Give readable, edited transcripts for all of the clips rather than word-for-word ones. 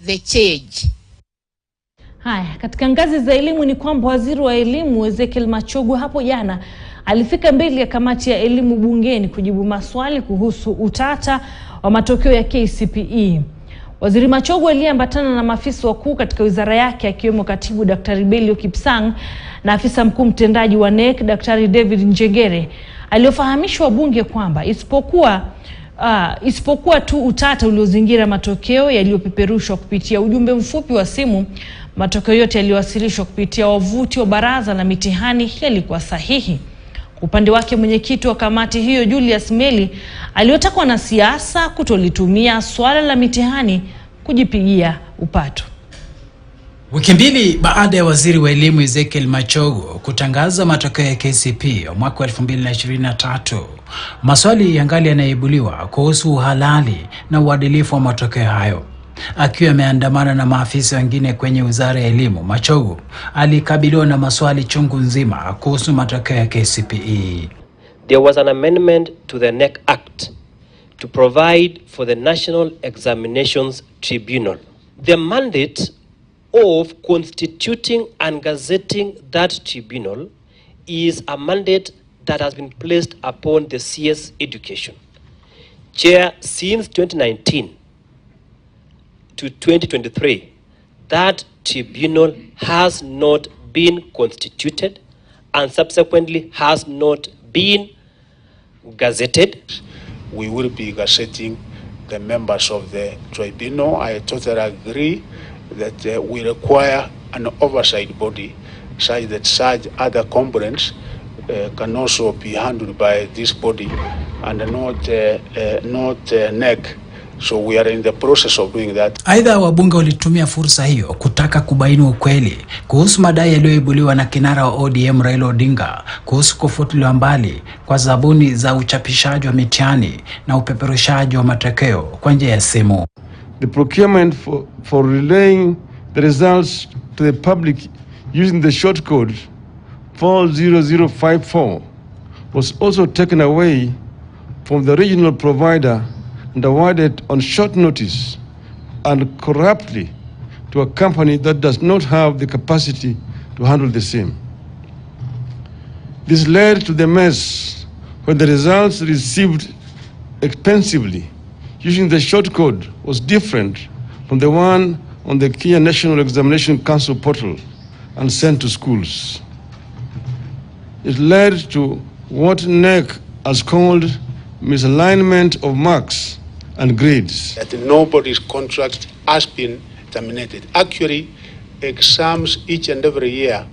the change. Haya, katika ngazi za elimu ni kwamba waziri wa elimu Machogu hapo jana alifika mbele ya kamati ya elimu bungeni kujibu maswali kuhusu utata wa matokeo ya KCPE. Waziri Machogu aliambatana na maafisa wakuu katika wizara yake akiwemo katibu Daktari Belio Kipsang na afisa mkuu mtendaji wa NEC Daktari David Njengere, aliofahamishwa wabunge kwamba isipokuwa tu utata uliozingira matokeo yaliyopeperushwa kupitia ujumbe mfupi wa simu, matokeo yote yaliyowasilishwa kupitia wavuti wa baraza la mitihani yalikuwa sahihi. Upande wake mwenyekiti wa kamati hiyo Julius Meli aliotaka wanasiasa kutolitumia swala la mitihani kujipigia upato. Wiki mbili baada ya waziri wa elimu Machogu kutangaza matokeo ya KCPE mwaka 2023, maswali yangali yanaibuliwa kuhusu uhalali na uadilifu wa matokeo hayo. Akiwa ameandamana na maafisa wengine kwenye wizara ya elimu, Machogu alikabiliwa na maswali chungu nzima kuhusu matokeo ya KCPE. There was an amendment to the NEC Act to provide for the National Examinations Tribunal. The mandate of constituting and gazetting that tribunal is a mandate that has been placed upon the CS Education. Chair, since 2019 to 2023, that tribunal has not been constituted and subsequently has not been gazetted. We will be gazetting the members of the tribunal. I totally agree that we require an oversight body such that such other components can also be handled by this body and not NEC. So we are in the process of doing that. Aidha, wabunge walitumia fursa hiyo kutaka kubaini ukweli kuhusu madai yaliyoibuliwa na kinara wa ODM Raila Odinga kuhusu kufutiliwa mbali kwa zabuni za uchapishaji wa mitihani na upeperushaji wa matokeo kwa njia ya simu. The procurement for relaying the results to the public using the short code 40054 was also taken away from the regional provider and awarded on short notice and corruptly to a company that does not have the capacity to handle the same. This led to the mess when the results received expensively using the short code was different from the one on the Kenya National Examination Council portal and sent to schools. It led to what NEC has called misalignment of marks and grades. That nobody's contract has been terminated. Actually, exams each and every year,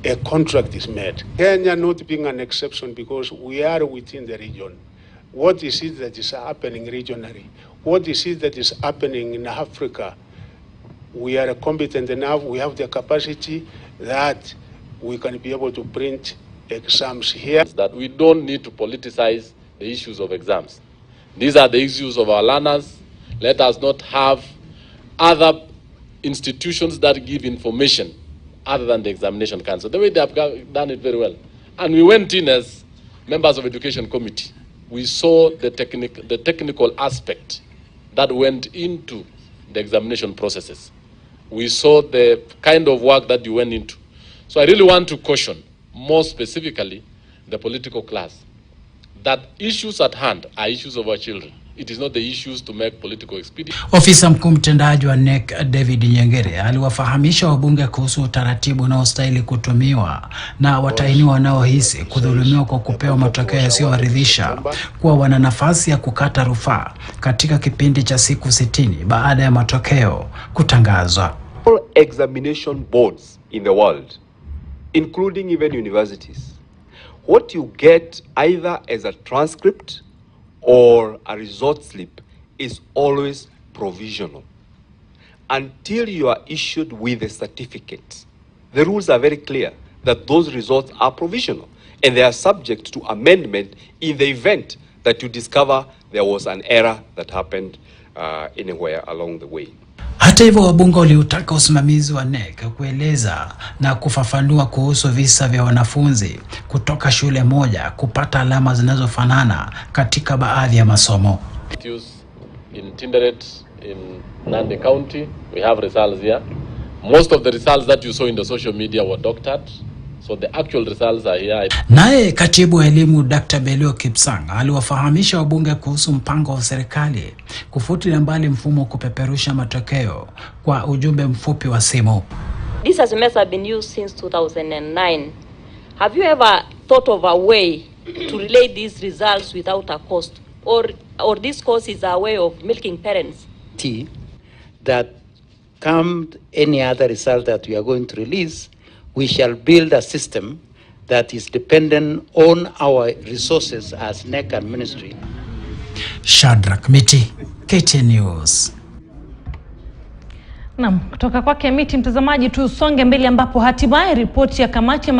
a contract is made. Kenya not being an exception because we are within the region. What is it that is happening regionally? What is it that is happening in Africa? We are competent enough, we have the capacity that we can be able to print exams here. That we don't need to politicize the issues of exams. These are the issues of our learners. Let us not have other institutions that give information other than the examination council, the way they have done it very well. And we went in as members of Education Committee. We saw the technical aspect that went into the examination processes. We saw the kind of work that you went into. So I really want to caution, more specifically, the political class, that issues at hand are issues of our children. It is not the issues to make political expedience. Ofisa mkuu mtendaji wa NEC David Njengere aliwafahamisha wabunge kuhusu utaratibu unaostahili kutumiwa na watahiniwa wanaohisi kudhulumiwa kwa kupewa matokeo yasiyowaridhisha kuwa wana nafasi ya kukata rufaa katika kipindi cha siku 60 baada ya matokeo kutangazwa. All examination boards in the world, including even universities, what you get either as a transcript or a result slip is always provisional until you are issued with a certificate. The rules are very clear that those results are provisional and they are subject to amendment in the event that you discover there was an error that happened anywhere along the way. Hata hivyo, wabunge waliutaka usimamizi wa NEC kueleza na kufafanua kuhusu visa vya wanafunzi kutoka shule moja kupata alama zinazofanana katika baadhi ya masomo. In Tinderet, in Nandi County. We have results here. Most of the results that you saw in the social media were doctored. So the actual results are here. Naye katibu wa elimu Dr. Belio Kipsang aliwafahamisha wabunge kuhusu mpango wa serikali kufutilia mbali mfumo kupeperusha matokeo kwa ujumbe mfupi wa simu. This SMS has been used since 2009. Have you ever thought of a way to relay these results without a cost, or this cost is a way of milking parents? That come any other result that we are going to release, we shall build a system that is dependent on our resources as NEC and ministry. Shadrack Miti, KTN News. Naam, kutoka kwake Miti, mtazamaji, tusonge mbele ambapo hatimaye ripoti ya kamati ya